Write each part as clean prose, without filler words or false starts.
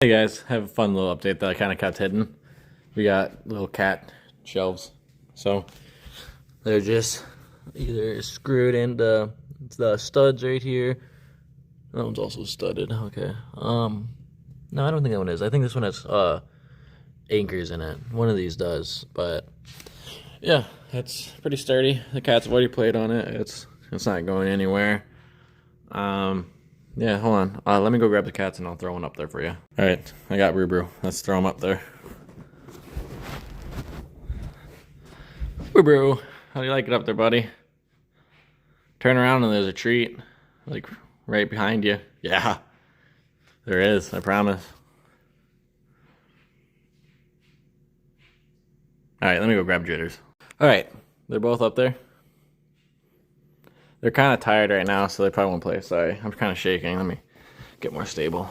Hey guys, have a fun little update that I kind of kept hidden. We got little cat shelves, so they're just either screwed into the studs right here. That one's also studded. Okay. No, I don't think that one is. I think this one has anchors in it. One of these does, but yeah, that's pretty sturdy. The cat's already played on it. It's not going anywhere. Yeah, hold on. Let me go grab the cats and I'll throw one up there for you. All right, I got Rubru. Let's throw him up there. Rubru, how do you like it up there, buddy? Turn around and there's a treat, like right behind you. Yeah, there is, I promise. All right, let me go grab Jitters. All right, they're both up there. They're kind of tired right now, so they probably won't play. Sorry, I'm kind of shaking. Let me get more stable.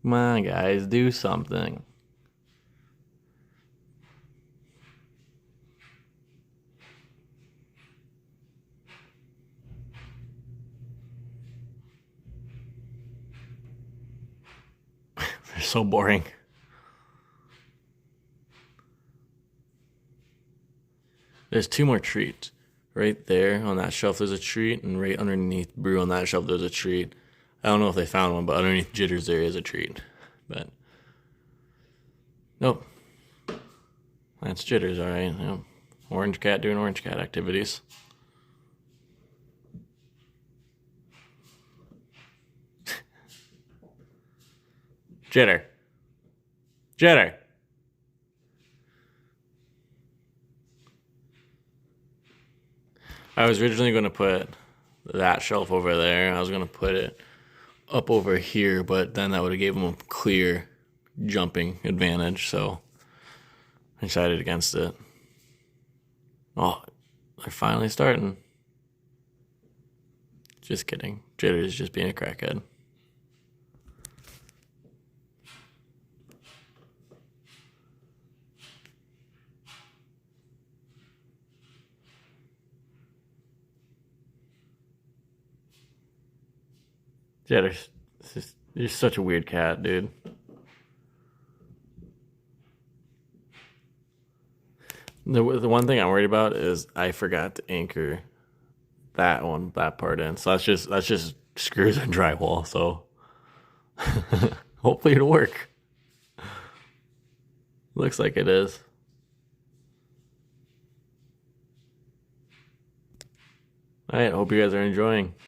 Come on, guys, do something. They're so boring. There's two more treats. Right there on that shelf there's a treat, and right underneath Brew on that shelf there's a treat. I don't know if they found one, but underneath Jitters there is a treat. But nope. That's Jitters, alright. Yep. Orange cat doing orange cat activities. Jitter. Jitter. I was originally going to put that shelf over there. I was going to put it up over here, but then that would have gave him a clear jumping advantage, so I decided against it. Oh, they're finally starting. Just kidding. Jitter's just being a crackhead. Jitter's you're such a weird cat, dude. The one thing I'm worried about is I forgot to anchor that part in. So that's just screws and drywall. So hopefully it'll work. Looks like it is. All right, hope you guys are enjoying.